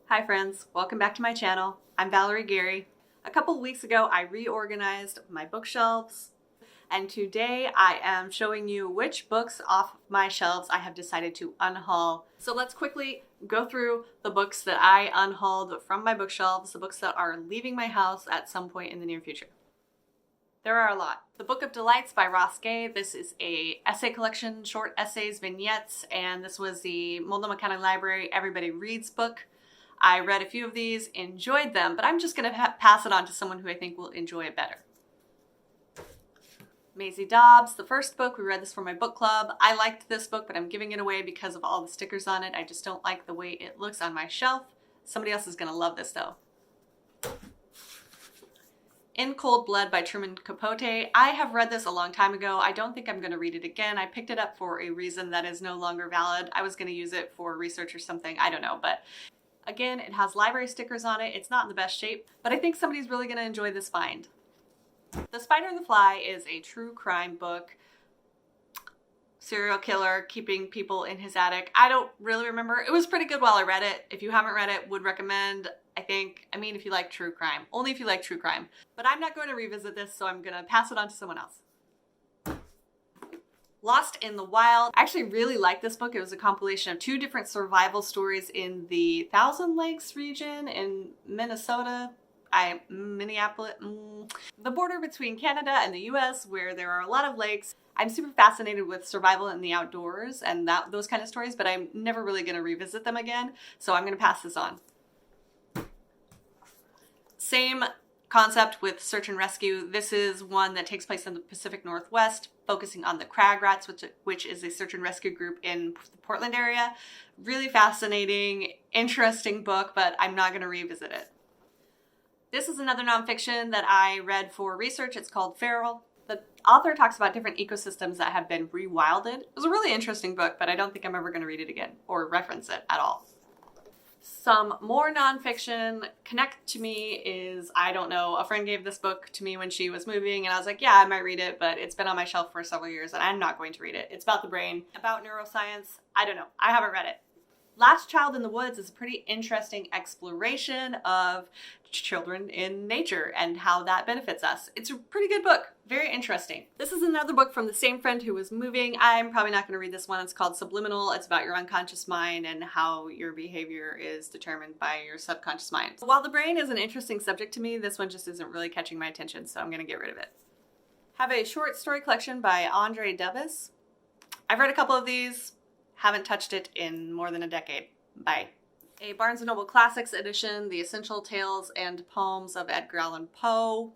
Hi friends, welcome back to my channel. I'm Valerie Geary. A couple weeks ago I reorganized my bookshelves and today I am showing you which books off my shelves I have decided to unhaul. So let's quickly go through the books that I unhauled from my bookshelves, the books that are leaving my house at some point in the near future. There are a lot. The Book of Delights by Ross Gay. This is a essay collection, short essays, vignettes, and this was the Multnomah County Library Everybody Reads book. I read a few of these, enjoyed them, but I'm just going to pass it on to someone who I think will enjoy it better. Maisie Dobbs, the first book. We read this for my book club. I liked this book, but I'm giving it away because of all the stickers on it. I just don't like the way it looks on my shelf. Somebody else is going to love this though. In Cold Blood by Truman Capote. I have read this a long time ago. I don't think I'm going to read it again. I picked it up for a reason that is no longer valid. I was going to use it for research or something. I don't know, but again, it has library stickers on it. It's not in the best shape, but I think somebody's really going to enjoy this find. The Spider and the Fly is a true crime book. Serial killer keeping people in his attic. I don't really remember. It was pretty good while I read it. If you haven't read it, would recommend. I mean, if you like true crime. Only if you like true crime. But I'm not going to revisit this, so I'm going to pass it on to someone else. Lost in the Wild. I actually really liked this book. It was a compilation of two different survival stories in the Thousand Lakes region in Minnesota. Minneapolis. The border between Canada and the US where there are a lot of lakes. I'm super fascinated with survival in the outdoors and those kind of stories, but I'm never really going to revisit them again, so I'm going to pass this on. Same concept with Search and Rescue. This is one that takes place in the Pacific Northwest, focusing on the Crag Rats, which is a search and rescue group in the Portland area. Really fascinating, interesting book, but I'm not going to revisit it. This is another nonfiction that I read for research. It's called Feral. The author talks about different ecosystems that have been rewilded. It was a really interesting book, but I don't think I'm ever going to read it again or reference it at all. Some more nonfiction. Connect to Me is, I don't know, a friend gave this book to me when she was moving and I was like, yeah, I might read it, but it's been on my shelf for several years and I'm not going to read it. It's about the brain, about neuroscience. I don't know. I haven't read it. Last Child in the Woods is a pretty interesting exploration of children in nature and how that benefits us. It's a pretty good book. Very interesting. This is another book from the same friend who was moving. I'm probably not going to read this one. It's called Subliminal. It's about your unconscious mind and how your behavior is determined by your subconscious mind. While the brain is an interesting subject to me, this one just isn't really catching my attention, so I'm going to get rid of it. Have a short story collection by Andre Devis. I've read a couple of these. Haven't touched it in more than a decade. Bye. A Barnes & Noble Classics edition, The Essential Tales and Poems of Edgar Allan Poe.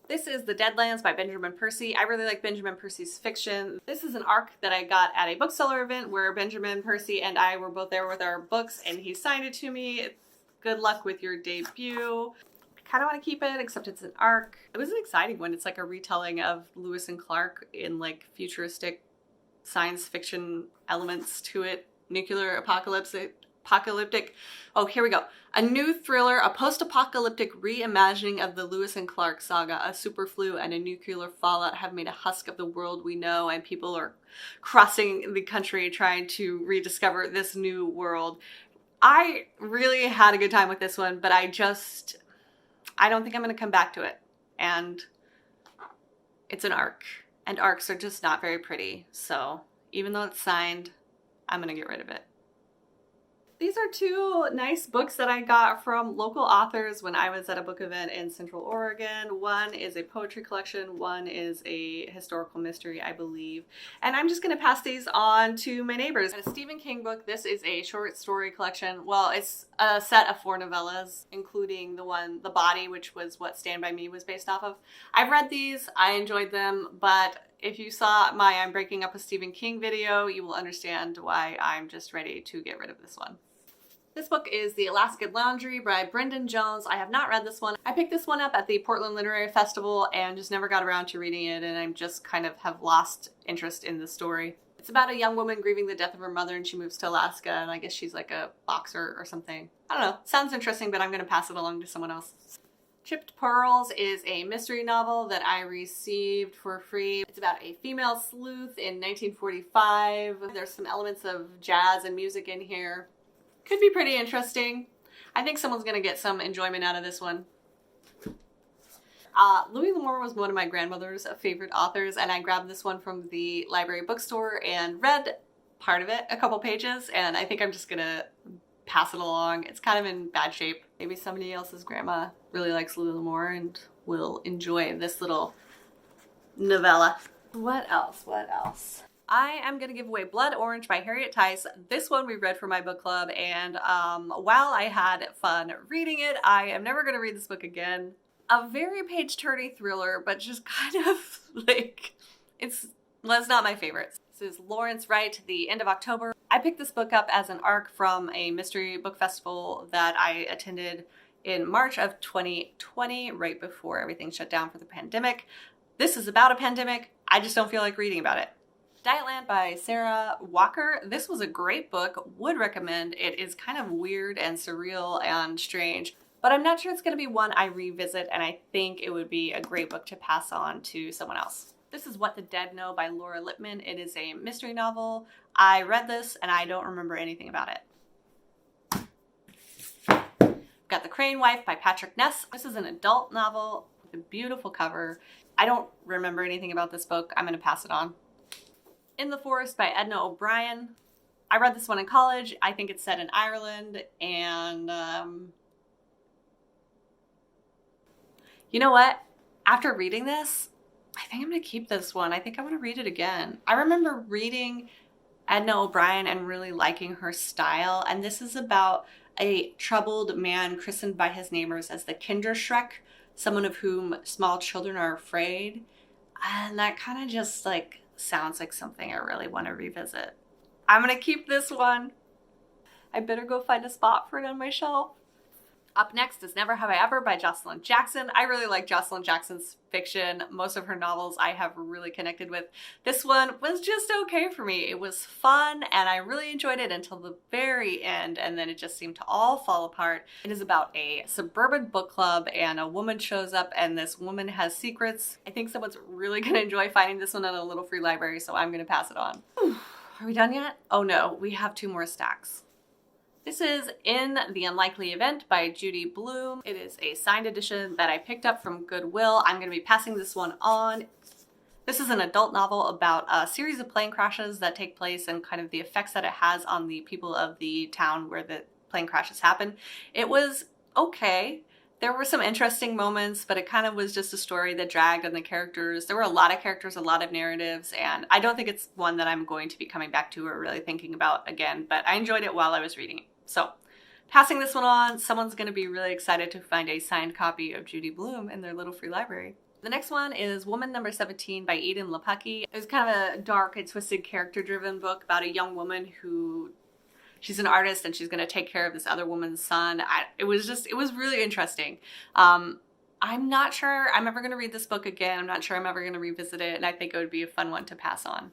This is The Deadlands by Benjamin Percy. I really like Benjamin Percy's fiction. This is an ARC that I got at a bookseller event where Benjamin Percy and I were both there with our books and he signed it to me. Good luck with your debut. Kind of want to keep it, except it's an ARC. It was an exciting one. It's like a retelling of Lewis and Clark in like futuristic science fiction elements to it. Nuclear apocalyptic. Oh, here we go. A new thriller, a post-apocalyptic reimagining of the Lewis and Clark saga. A superflu and a nuclear fallout have made a husk of the world we know, and people are crossing the country trying to rediscover this new world. I really had a good time with this one, but I don't think I'm going to come back to it. And it's an ARC. And ARCs are just not very pretty. So even though it's signed, I'm going to get rid of it. These are two nice books that I got from local authors when I was at a book event in Central Oregon. One is a poetry collection, one is a historical mystery, I believe. And I'm just going to pass these on to my neighbors. And a Stephen King book. This is a short story collection. Well, it's a set of 4 novellas, including The Body, which was what Stand By Me was based off of. I've read these, I enjoyed them, but if you saw my I'm Breaking Up with Stephen King video, you will understand why I'm just ready to get rid of this one. This book is The Alaskan Laundry by Brendan Jones. I have not read this one. I picked this one up at the Portland Literary Festival and just never got around to reading it, and I'm just kind of have lost interest in the story. It's about a young woman grieving the death of her mother and she moves to Alaska, and I guess she's like a boxer or something. I don't know. Sounds interesting, but I'm going to pass it along to someone else. Chipped Pearls is a mystery novel that I received for free. It's about a female sleuth in 1945. There's some elements of jazz and music in here. Could be pretty interesting. I think someone's gonna get some enjoyment out of this one. Louis L'Amour was one of my grandmother's favorite authors, and I grabbed this one from the library bookstore and read part of it, a couple pages, and I think I'm just gonna pass it along. It's kind of in bad shape. Maybe somebody else's grandma really likes Louis L'Amour and will enjoy this little novella. What else? What else? I am going to give away Blood Orange by Harriet Tice. This one we read for my book club, and while I had fun reading it, I am never going to read this book again. A very page-turning thriller, but just kind of like, it's not my favorite. This is Lawrence Wright, The End of October. I picked this book up as an ARC from a mystery book festival that I attended in March of 2020, right before everything shut down for the pandemic. This is about a pandemic. I just don't feel like reading about it. Dietland by Sarah Walker. This was a great book. Would recommend. It is kind of weird and surreal and strange, but I'm not sure it's going to be one I revisit, and I think it would be a great book to pass on to someone else. This is What the Dead Know by Laura Lippman. It is a mystery novel. I read this and I don't remember anything about it. Got The Crane Wife by Patrick Ness. This is an adult novel with a beautiful cover. I don't remember anything about this book. I'm going to pass it on. In the Forest by Edna O'Brien. I read this one in college. I think it's set in Ireland, and you know what? After reading this, I think I'm going to keep this one. I think I want to read it again. I remember reading Edna O'Brien and really liking her style, and this is about a troubled man christened by his neighbors as the Kinderschreck, someone of whom small children are afraid, and that kind of just like sounds like something I really want to revisit. I'm going to keep this one. I better go find a spot for it on my shelf. Up next is Never Have I Ever by Jocelyn Jackson. I really like Jocelyn Jackson's fiction. Most of her novels I have really connected with. This one was just okay for me. It was fun and I really enjoyed it until the very end, and then it just seemed to all fall apart. It is about a suburban book club and a woman shows up and this woman has secrets. I think someone's really gonna enjoy finding this one at a little free library, so I'm gonna pass it on. Are we done yet? Oh no, we have 2 more stacks. This is In the Unlikely Event by Judy Blume. It is a signed edition that I picked up from Goodwill. I'm going to be passing this one on. This is an adult novel about a series of plane crashes that take place and kind of the effects that it has on the people of the town where the plane crashes happen. It was okay. There were some interesting moments, but it kind of was just a story that dragged on the characters. There were a lot of characters, a lot of narratives, and I don't think it's one that I'm going to be coming back to or really thinking about again, but I enjoyed it while I was reading it. So, passing this one on, someone's going to be really excited to find a signed copy of Judy Blume in their little free library. The next one is Woman Number 17 by Eden Lepecki. It was kind of a dark and twisted character-driven book about a young woman who, she's an artist and she's going to take care of this other woman's son. It was really interesting. I'm not sure I'm ever going to read this book again. I'm not sure I'm ever going to revisit it, and I think it would be a fun one to pass on.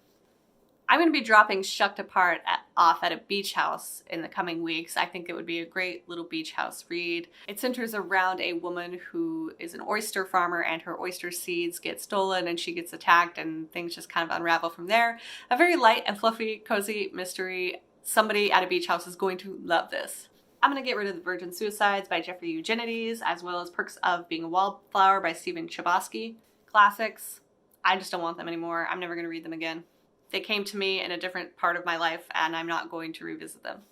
I'm going to be dropping Shucked Apart off at a beach house in the coming weeks. I think it would be a great little beach house read. It centers around a woman who is an oyster farmer and her oyster seeds get stolen and she gets attacked and things just kind of unravel from there. A very light and fluffy, cozy mystery. Somebody at a beach house is going to love this. I'm going to get rid of The Virgin Suicides by Jeffrey Eugenides, as well as Perks of Being a Wallflower by Stephen Chbosky. Classics. I just don't want them anymore. I'm never going to read them again. They came to me in a different part of my life, and I'm not going to revisit them.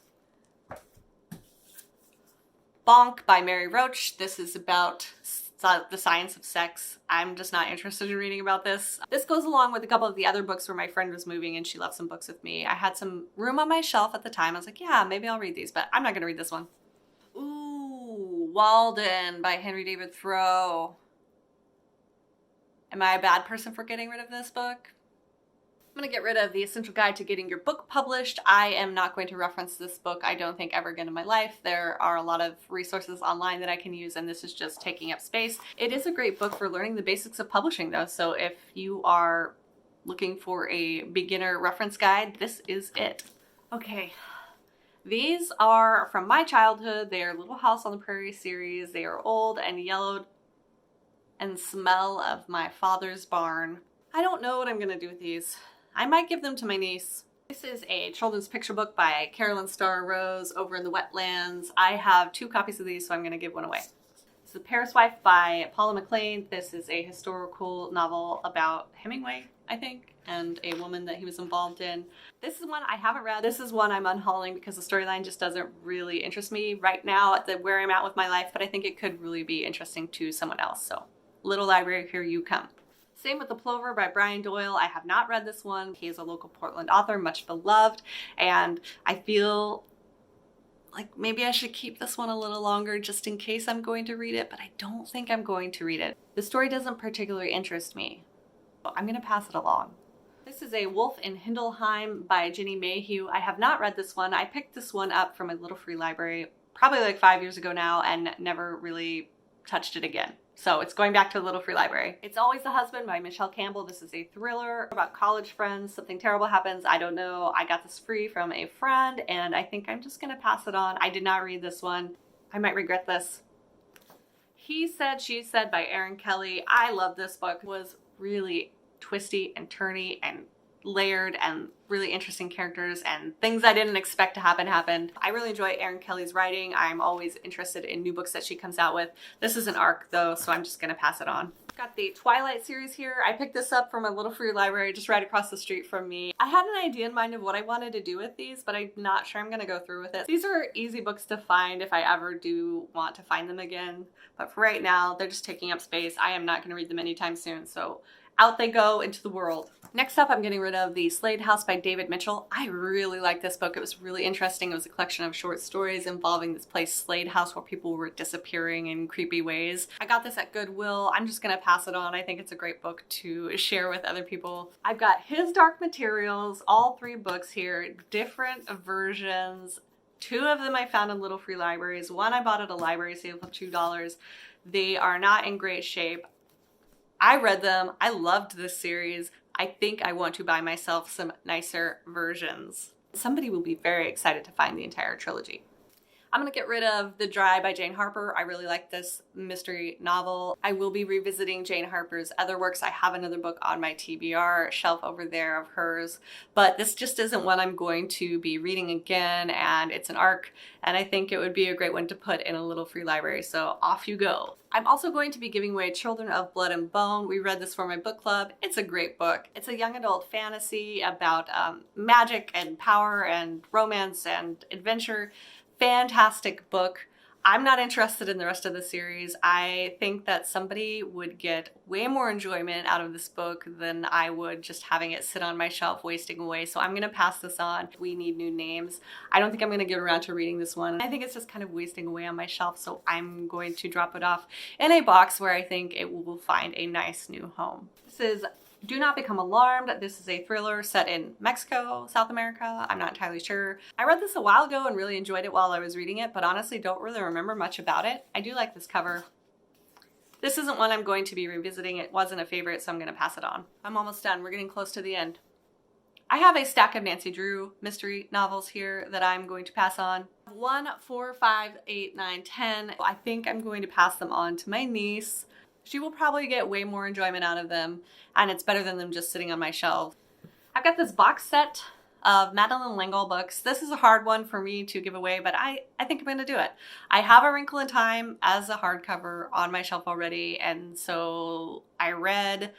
Bonk by Mary Roach. This is about the science of sex. I'm just not interested in reading about this. This goes along with a couple of the other books where my friend was moving and she left some books with me. I had some room on my shelf at the time. I was like, yeah, maybe I'll read these, but I'm not going to read this one. Ooh, Walden by Henry David Thoreau. Am I a bad person for getting rid of this book? I'm going to get rid of The Essential Guide to Getting Your Book Published. I am not going to reference this book, I don't think, ever again in my life. There are a lot of resources online that I can use, and this is just taking up space. It is a great book for learning the basics of publishing, though, so if you are looking for a beginner reference guide, this is it. Okay, these are from my childhood. They are Little House on the Prairie series. They are old and yellowed. and Smell of My Father's Barn. I don't know what I'm gonna do with these. I might give them to my niece. This is a children's picture book by Carolyn Starr Rose, Over in the Wetlands. I have 2 copies of these, so I'm gonna give one away. This is The Paris Wife by Paula McLean. This is a historical novel about Hemingway, I think, and a woman that he was involved in. This is one I haven't read. This is one I'm unhauling because the storyline just doesn't really interest me right now at where I'm at with my life, but I think it could really be interesting to someone else. So, little library, here you come. Same with The Plover by Brian Doyle. I have not read this one. He is a local Portland author, much beloved, and I feel like maybe I should keep this one a little longer just in case I'm going to read it, but I don't think I'm going to read it. The story doesn't particularly interest me, so I'm gonna pass it along. This is A Wolf in Hindleheim by Ginny Mayhew. I have not read this one. I picked this one up from a little free library probably like 5 years ago now and never really touched it again. So it's going back to a little free library. It's Always the Husband by Michelle Campbell. This is a thriller about college friends. Something terrible happens. I don't know. I got this free from a friend and I think I'm just gonna pass it on. I did not read this one. I might regret this. He Said, She Said by Erin Kelly. I love this book. It was really twisty and turny and layered and really interesting characters and things I didn't expect to happen happened. I really enjoy Erin Kelly's writing. I'm always interested in new books that she comes out with. This is an ARC though, so I'm just gonna pass it on. Got the Twilight series here. I picked this up from a little free library just right across the street from me. I had an idea in mind of what I wanted to do with these, but I'm not sure I'm gonna go through with it. These are easy books to find if I ever do want to find them again, but for right now, they're just taking up space. I am not gonna read them anytime soon, so out they go into the world. Next up, I'm getting rid of The Slade House by David Mitchell. I really like this book. It was really interesting. It was a collection of short stories involving this place, Slade House, where people were disappearing in creepy ways. I got this at Goodwill. I'm just gonna pass it on. I think it's a great book to share with other people. I've got His Dark Materials, all 3 books here, different versions. 2 of them I found in little free libraries. One I bought at a library sale for $2. They are not in great shape. I read them. I loved this series. I think I want to buy myself some nicer versions. Somebody will be very excited to find the entire trilogy. I'm gonna get rid of The Dry by Jane Harper. I really like this mystery novel. I will be revisiting Jane Harper's other works. I have another book on my TBR shelf over there of hers, but this just isn't one I'm going to be reading again, and it's an ARC, and I think it would be a great one to put in a little free library, so off you go. I'm also going to be giving away Children of Blood and Bone. We read this for my book club. It's a great book. It's a young adult fantasy about magic and power and romance and adventure. Fantastic book. I'm not interested in the rest of the series. I think that somebody would get way more enjoyment out of this book than I would just having it sit on my shelf wasting away. So I'm gonna pass this on. We need new names. I don't think I'm gonna get around to reading this one. I think it's just kind of wasting away on my shelf, so I'm going to drop it off in a box where I think it will find a nice new home. This is Do Not Become Alarmed. This is a thriller set in Mexico, South America. I'm not entirely sure. I read this a while ago and really enjoyed it while I was reading it, but honestly don't really remember much about it. I do like this cover. This isn't one I'm going to be revisiting. It wasn't a favorite, so I'm gonna pass it on. I'm almost done. We're getting close to the end. I have a stack of Nancy Drew mystery novels here that I'm going to pass on. 1, 4, 5, 8, 9, 10. I think I'm going to pass them on to my niece. She will probably get way more enjoyment out of them, and it's better than them just sitting on my shelf. I've got this box set of Madeleine L'Engle books. This is a hard one for me to give away, but I think I'm gonna do it. I have A Wrinkle in Time as a hardcover on my shelf already, and so I read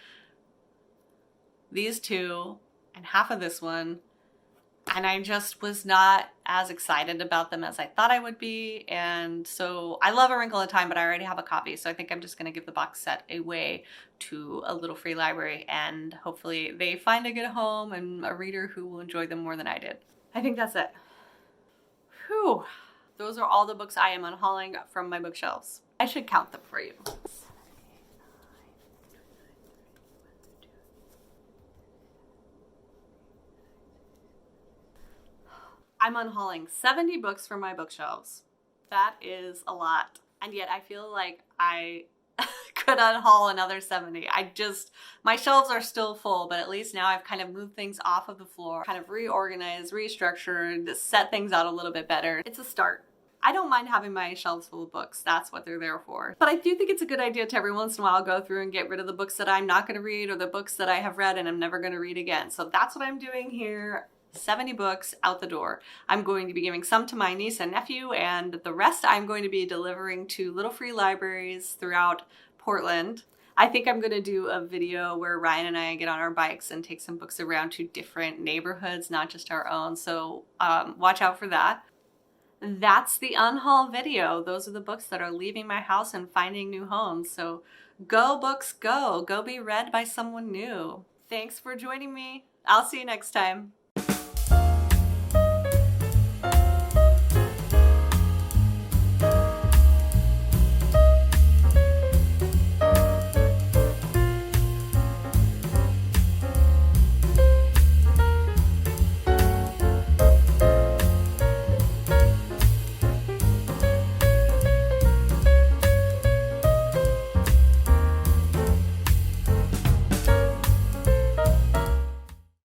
these 2 and half of this one, and I just was not as excited about them as I thought I would be. And so I love A Wrinkle in Time, but I already have a copy. So I think I'm just gonna give the box set away to a little free library, and hopefully they find a good home and a reader who will enjoy them more than I did. I think that's it. Whew. Those are all the books I am unhauling from my bookshelves. I should count them for you. I'm unhauling 70 books from my bookshelves. That is a lot. And yet I feel like I could unhaul another 70. My shelves are still full, but at least now I've kind of moved things off of the floor, kind of reorganized, restructured, set things out a little bit better. It's a start. I don't mind having my shelves full of books. That's what they're there for. But I do think it's a good idea to every once in a while go through and get rid of the books that I'm not going to read or the books that I have read and I'm never going to read again. So that's what I'm doing here. 70 books out the door. I'm going to be giving some to my niece and nephew, and the rest I'm going to be delivering to little free libraries throughout Portland. I think I'm going to do a video where Ryan and I get on our bikes and take some books around to different neighborhoods, not just our own. So watch out for that. That's the unhaul video. Those are the books that are leaving my house and finding new homes. So go books, go. Go be read by someone new. Thanks for joining me. I'll see you next time.